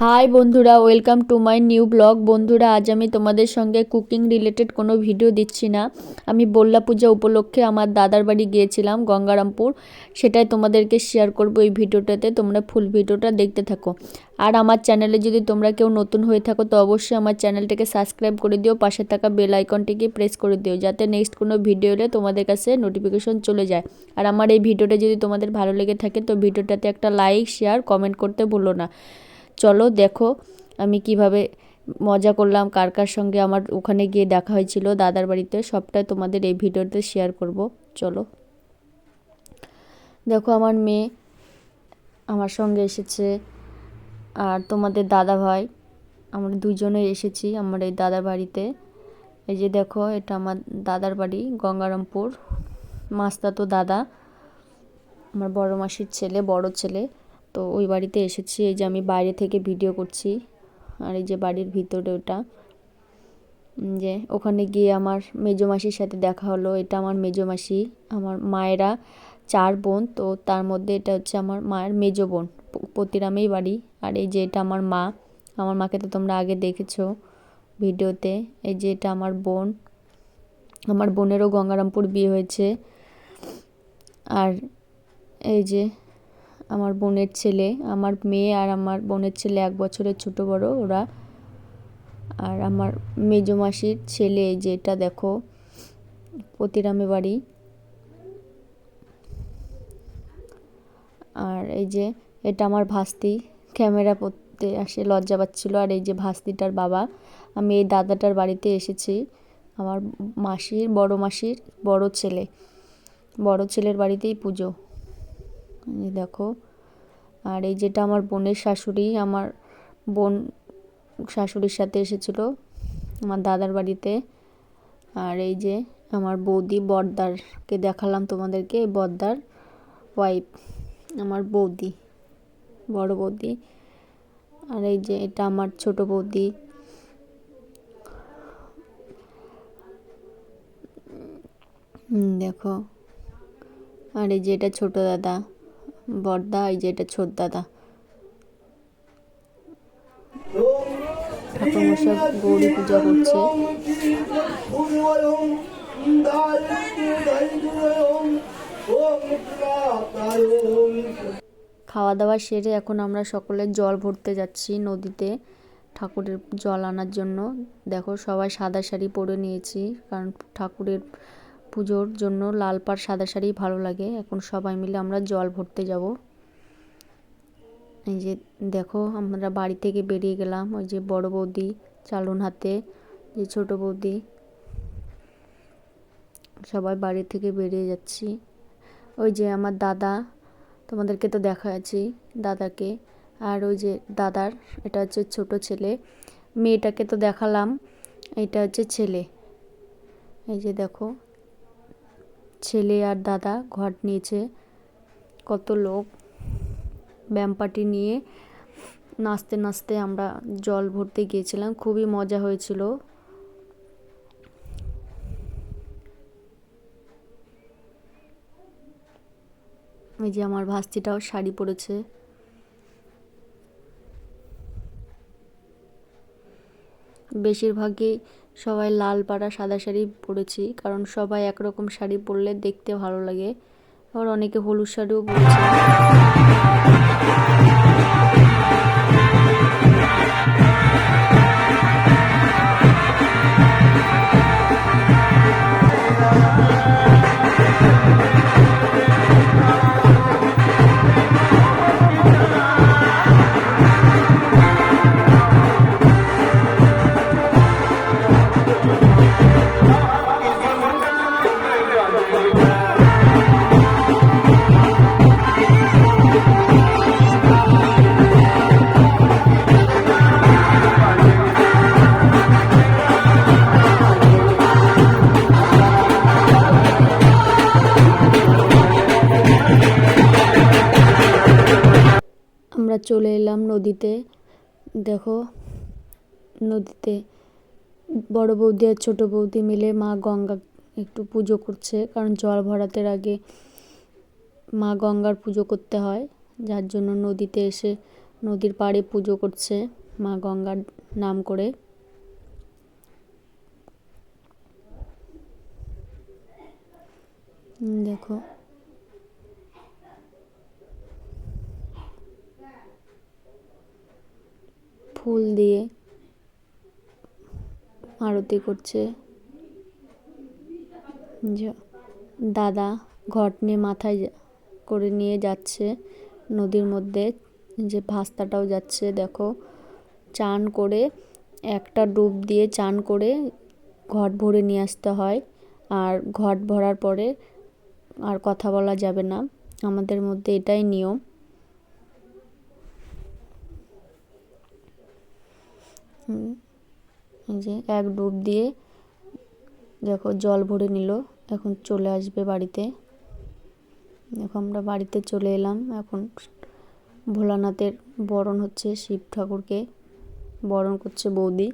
High বন্ধুরা, welcome to my new blog. বন্ধুরা, আজ আমি তোমাদের সঙ্গে কুকিং রিলেটেড কোনো ভিডিও দিচ্ছি না। আমি বল্লা পূজা উপলক্ষে আমার দাদার বাড়ি গিয়েছিলাম গঙ্গারামপুর, সেটাই তোমাদেরকে শেয়ার করব এই ভিডিওটাতে। তোমরা ফুল ভিডিওটা দেখতে থাকো। আর আমার চ্যানেলে যদি তোমরা কেউ নতুন হয়ে থাকো তো অবশ্যই আমার চ্যানেলটাকে সাবস্ক্রাইব করে দিও, পাশে থাকা বেল আইকনটিকে প্রেস করে দিও, যাতে নেক্সট কোনো ভিডিও এলে তোমাদের কাছে নোটিফিকেশন চলে যায়। আর আমার এই ভিডিওটা যদি তোমাদের ভালো লেগে থাকে তো ভিডিওটাতে একটা লাইক, শেয়ার, কমেন্ট করতে ভুলো না। চলো দেখো আমি কিভাবে মজা করলাম, কার কার সঙ্গে আমার ওখানে গিয়ে দেখা হয়েছিল দাদার বাড়িতে, সবটাই তোমাদের এই ভিডিওতে শেয়ার করব। চলো দেখো, আমার মেয়ে আমার সঙ্গে এসেছে, আর তোমাদের দাদা ভাই, আমরা দুজনে এসেছি আমার এই দাদার বাড়িতে। এই যে দেখো, এটা আমার দাদার বাড়ি গঙ্গারামপুর। মাস্তাতো দাদা, আমার বড় মাসির ছেলে, বড় ছেলে। তো ওই বাড়িতে এসেছি। এই যে আমি বাইরে থেকে ভিডিও করছি, আর এই যে বাড়ির ভিতরে ওটা। যে ওখানে গিয়ে আমার মেজো মাসির সাথে দেখা হলো। এটা আমার মেজো মাসি। আমার মায়েরা 4 বোন, তো তার মধ্যে এটা হচ্ছে আমার মায়ের মেজো বোন, পতিরামেই বাড়ি। আর এই যে এটা আমার মা। আমার মাকে তো তোমরা আগে দেখেছো ভিডিওতে। এই যে এটা আমার বোন। আমার বোনেরও গঙ্গারামপুর বিয়ে হয়েছে। আর এই যে আমার বোনের ছেলে, আমার মেয়ে আর আমার বোনের ছেলে 1 বছরের ছোট বড় ওরা। আর আমার মেজো মাসির ছেলে, এই যে এটা দেখো, পতিরামে বাড়ি। আর এই যে এটা আমার ভাস্তি, ক্যামেরা করতে আসে, লজ্জা পাচ্ছিল। আর এই যে ভাস্তিটার বাবা। আমি এই দাদাটার বাড়িতে এসেছি, আমার মাসির, বড় মাসির বড় ছেলে, বড় ছেলের বাড়িতেই পুজো। এই দেখো। আর এই যেটা আমার বোনের শাশুড়ি, আমার বোন শাশুড়ির সাথে এসেছিল আমার দাদার বাড়িতে। আর এই যে আমার বৌদি, বড়দারকে দেখালাম তোমাদেরকে, বড়দার ওয়াইফ, আমার বৌদি, বড় বৌদি। আর এই যে এটা আমার ছোট বৌদি। দেখো। আর এই যে এটা ছোট দাদা, বড়দা। এই যে এটা ছোট দাদা। ঠাকুরমশাই গৌরী পূজা করছে। খাওয়া দাওয়া সেরে এখন আমরা সকলে জল ভরতে যাচ্ছি নদীতে, ঠাকুরের জল আনার জন্য। দেখো, সবাই সাদা শাড়ি পরে নিয়েছি, কারণ ঠাকুরের পুজোর জন্য লাল পাড় সাদা শাড়ি ভালো লাগে। এখন সবাই মিলে আমরা জল ভরতে যাব। এই যে দেখো, আমরা বাড়ি থেকে বেরিয়ে গেলাম। ওই যে বড় বৌদি চালন হাতে, যে ছোট বৌদি, সবাই বাড়ি থেকে বেরিয়ে যাচ্ছি। ওই যে আমার দাদা, তোমাদেরকে তো দেখাচ্ছি দাদাকে। আর ওই যে দাদার, এটা হচ্ছে ছোট ছেলে। মেয়েটাকে তো দেখালাম, এটা হচ্ছে ছেলে। এই যে দেখো, ছেলে আর দাদা ঘট নিয়েছে। কত লোক ব্যামপাটি নিয়ে নাচতে নাচতে আমরা জল ভরতে গিয়েছিলাম, খুবই মজা হয়েছিল। এই যে আমার ভাস্তিটাও শাড়ি পরেছে। বেশিরভাগই সবাই লাল পাড়া সাদা শাড়ি পরেছি, কারণ সবাই একরকম শাড়ি পরলে দেখতে ভালো লাগে। আবার অনেকে হলুদ শাড়িও পরেছে। আমরা চলে এলাম নদীতে। দেখো, নদীতে বড় বৌদি আর ছোট বৌদি মিলে মা গঙ্গা একটু পুজো করছে, কারণ জল ভরাতে আগে মা গঙ্গার পুজো করতে হয়, যার জন্য নদীতে এসে নদীর পাড়ে পুজো করছে মা গঙ্গার নাম করে। দেখো ফুল দিয়ে আরতি করছে। দাদা ঘট নিয়ে মাথায় করে নিয়ে যাচ্ছে নদীর মধ্যে, যে ভাস্তাটাও যাচ্ছে। দেখো চান করে, একটা ডুব দিয়ে চান করে ঘট ভরে নিয়ে আসতে হয়। আর ঘট ভরার পরে আর কথা বলা যাবে না, আমাদের মধ্যে এটাই নিয়ম। যে এক ডুব দিয়ে দেখো জল ভরে নিল, এখন চলে আসবে বাড়িতে। দেখো আমরা বাড়িতে চলে এলাম। এখন ভোলানাথের বরণ হচ্ছে, শিব ঠাকুরকে বরণ করছে বৌদি।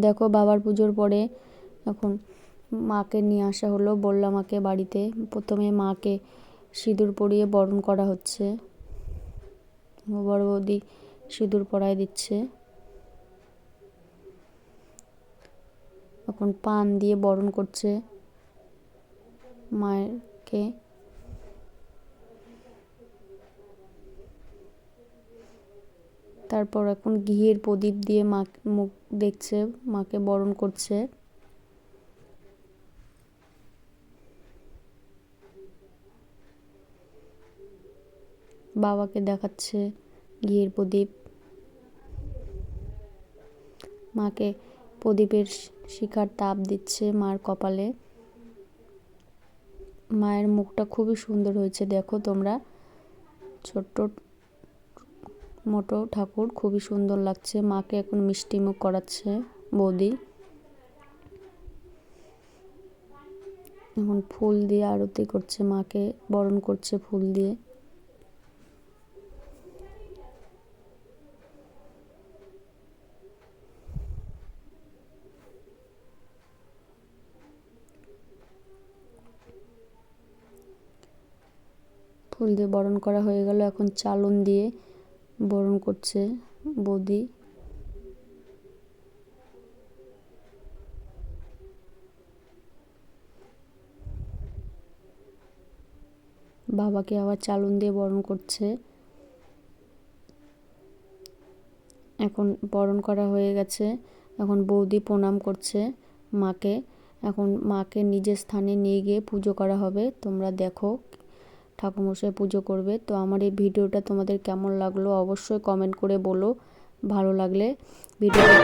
দেখো বাবার পুজোর পরে এখন মাকে নিয়ে আসা হলো, বললাম মাকে বাড়িতে। প্রথমে মাকে সিঁদুর পরিয়ে বরণ করা হচ্ছে, বড় বৌদি সিঁদুর পরায় দিচ্ছে। এখন পান দিয়ে বরণ করছে মায়েরকে। তারপর এখন ঘিয়ের প্রদীপ দিয়ে মা মুখ দেখছে, মাকে বরণ করছে। বাবাকে দেখাচ্ছে ঘিয়ের প্রদীপ। মাকে প্রদীপের শিখার তাপ দিচ্ছে মার কপালে। মায়ের মুখটা খুবই সুন্দর হয়েছে, দেখো তোমরা। ছোট্ট মোটো ঠাকুর, খুবই সুন্দর লাগছে। মাকে এখন মিষ্টি মুখ করাচ্ছে বৌদি। এখন ফুল দিয়ে আরতি করছে, মাকে বরণ করছে ফুল দিয়ে। ফুল দিয়ে বরণ করা হয়ে গেল, এখন চালন দিয়ে বরণ করছে বৌদি। বাবাকে আবার চালন দিয়ে বরণ করছে। এখন বরণ করা হয়ে গেছে, এখন বৌদি প্রণাম করছে মাকে। এখন মাকে নিজের স্থানে নিয়ে গিয়ে পুজো করা হবে। তোমরা দেখো ঠাকুরমশাই পুজো করবে। তো আমার এই ভিডিওটা তোমাদের কেমন লাগলো অবশ্যই কমেন্ট করে বলো। ভালো লাগলে ভিডিওটা